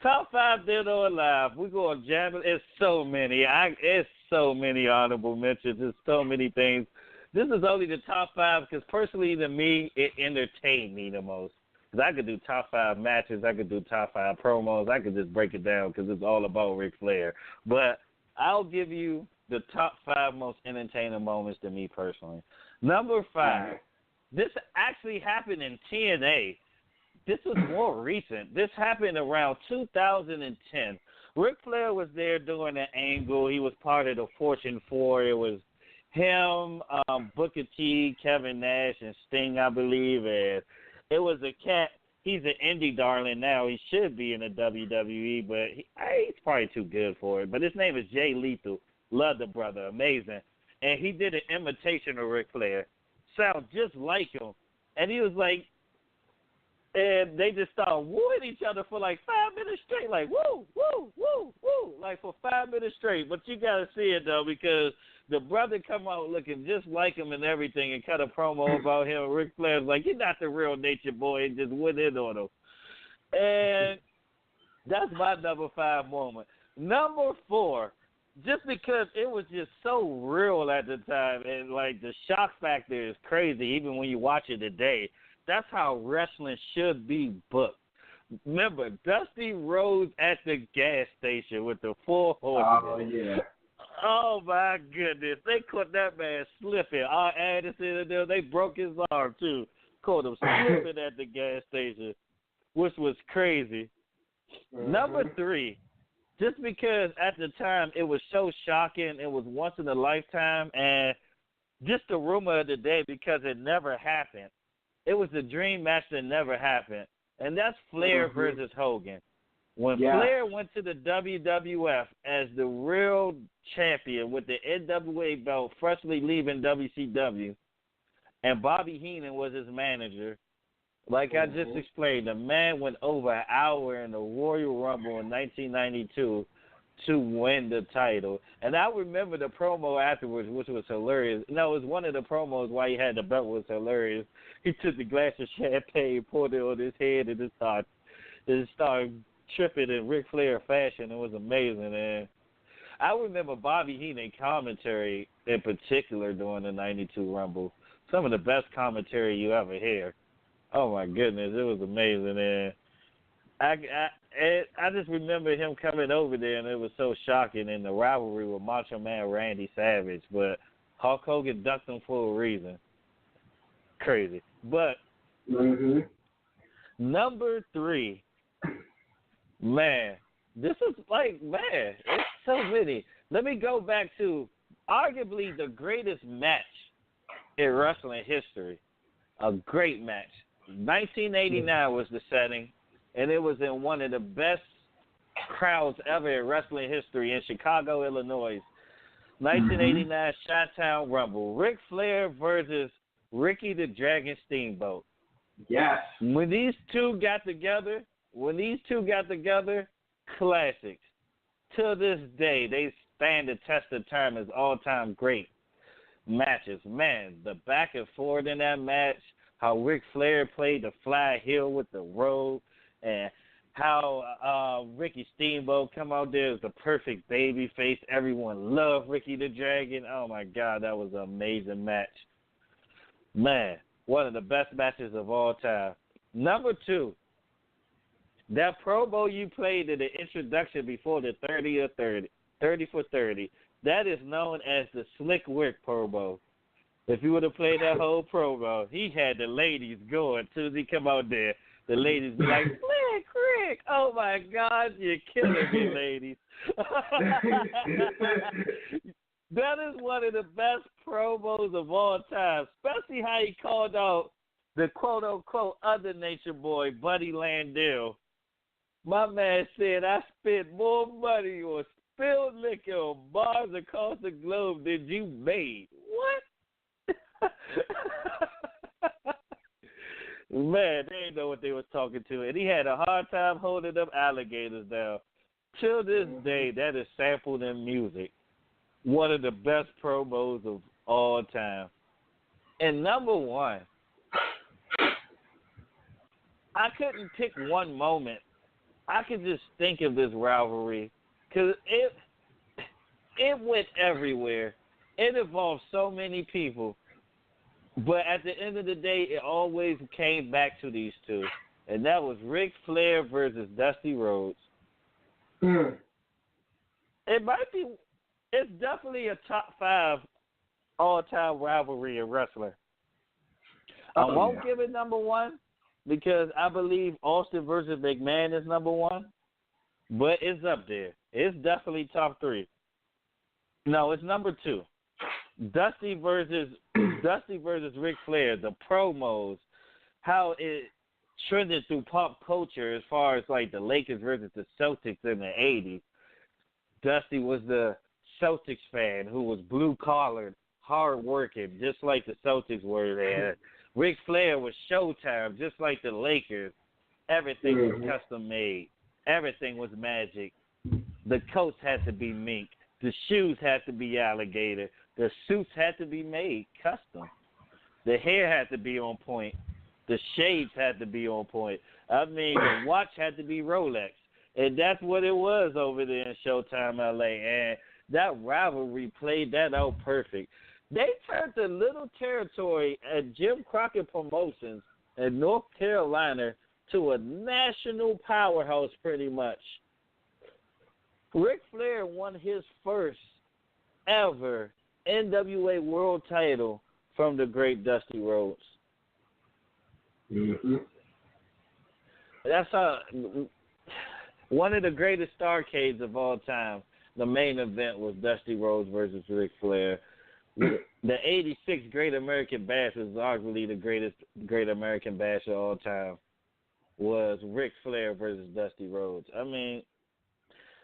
Top 5 Dead or Alive. We're going to jam it. It's so many. It's so many honorable mentions. There's so many things. This is only the top 5 because personally to me, it entertained me the most. Because I could do top 5 matches. I could do top 5 promos. I could just break it down because it's all about Ric Flair. But I'll give you the top 5 most entertaining moments to me personally. Number 5. This actually happened in TNA. This was more recent. This happened around 2010. Ric Flair was there doing an angle. He was part of the Fortune 4. It was him, Booker T, Kevin Nash, and Sting, I believe. And it was a cat. He's an indie darling now. He should be in the WWE, but he's probably too good for it. But his name is Jay Lethal. Love the brother. Amazing. And he did an imitation of Ric Flair. Sound just like him. And he was like, and they just started wooing each other for like 5 minutes straight, like woo, woo, woo, woo, like for 5 minutes straight. But you got to see it, though, because the brother come out looking just like him and everything and cut a promo about him. Ric Flair's like, you're not the real Nature Boy, and just went in on him. And that's my number 5 moment. Number 4, just because it was just so real at the time, and like the shock factor is crazy even when you watch it today. That's how wrestling should be booked. Remember, Dusty Rhodes at the gas station with the 4 horsemen. Oh, yeah. Oh, my goodness. They caught that man slipping. Our Anderson and them, they broke his arm, too. Caught him slipping at the gas station, which was crazy. Number 3, just because at the time it was so shocking, it was once in a lifetime, and just the rumor of the day because it never happened. It was a dream match that never happened, and that's Flair versus Hogan. When Flair went to the WWF as the real champion with the NWA belt, freshly leaving WCW, and Bobby Heenan was his manager, like I just explained, the man went over an hour in the Royal Rumble in 1992 to win the title. And I remember the promo afterwards, which was hilarious. No, it was one of the promos while he had the belt was hilarious. He took the glass of champagne, poured it on his head, and it started tripping in Ric Flair fashion. It was amazing. And I remember Bobby Heenan commentary in particular during the 92 Rumble. Some of the best commentary you ever hear. Oh, my goodness. It was amazing. And I just remember him coming over there, and it was so shocking in the rivalry with Macho Man Randy Savage. But Hulk Hogan ducked him for a reason. Crazy. But number 3, man, this is like, man, it's so many. Let me go back to arguably the greatest match in wrestling history. A great match. 1989 was the setting, and it was in one of the best crowds ever in wrestling history in Chicago, Illinois. 1989 Chi-Town Rumble. Ric Flair versus Ricky the Dragon Steamboat. Yes. When these two got together, classics. To this day, they stand the test of time as all-time great matches. Man, the back and forth in that match, how Ric Flair played the fly heel with the robe, and how Ricky Steamboat come out there as the perfect baby face. Everyone loved Ricky the Dragon. Oh, my God, that was an amazing match. Man, one of the best matches of all time. Number 2, that promo you played in the introduction before the 30 for 30, that is known as the Slick Rick promo. If you would have played that whole promo, he had the ladies going. As soon as he come out there, the ladies be like, Slick Rick, oh my God, you're killing me, ladies. That is one of the best promos of all time, especially how he called out the quote-unquote other Nature Boy, Buddy Landell. My man said, I spent more money on spilled liquor on bars across the globe than you made. What? Man, they didn't know what they was talking to. And he had a hard time holding them alligators down. Till this day, that is sampled in music. One of the best promos of all time. And number 1, I couldn't pick one moment I could just think of this rivalry because it went everywhere. It involved so many people, but at the end of the day, it always came back to these two, and that was Ric Flair versus Dusty Rhodes. Mm. It might be. It's definitely a top 5 all-time rivalry in wrestling. I won't give it number 1 because I believe Austin versus McMahon is number 1, but it's up there. It's definitely top 3. No, it's number 2. Dusty versus Ric Flair. The promos, how it trended through pop culture as far as like the Lakers versus the Celtics in the '80s. Dusty was the Celtics fan who was blue collared, hard working, just like the Celtics were there. Ric Flair was Showtime, just like the Lakers. Everything was custom made. Everything was magic. The coats had to be mink. The shoes had to be alligator. The suits had to be made custom. The hair had to be on point. The shades had to be on point. I mean, the watch had to be Rolex. And that's what it was over there in Showtime LA. And that rivalry played that out perfect. They turned the little territory at Jim Crockett Promotions in North Carolina to a national powerhouse pretty much. Ric Flair won his first ever NWA World title from the great Dusty Rhodes. Mm-hmm. That's one of the greatest starcades of all time. The main event was Dusty Rhodes versus Ric Flair. The '86 Great American Bash was arguably the greatest Great American Bash of all time. Was Ric Flair versus Dusty Rhodes. I mean,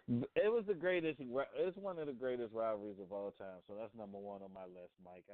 it was the greatest. It's one of the greatest rivalries of all time. So that's number 1 on my list, Mike.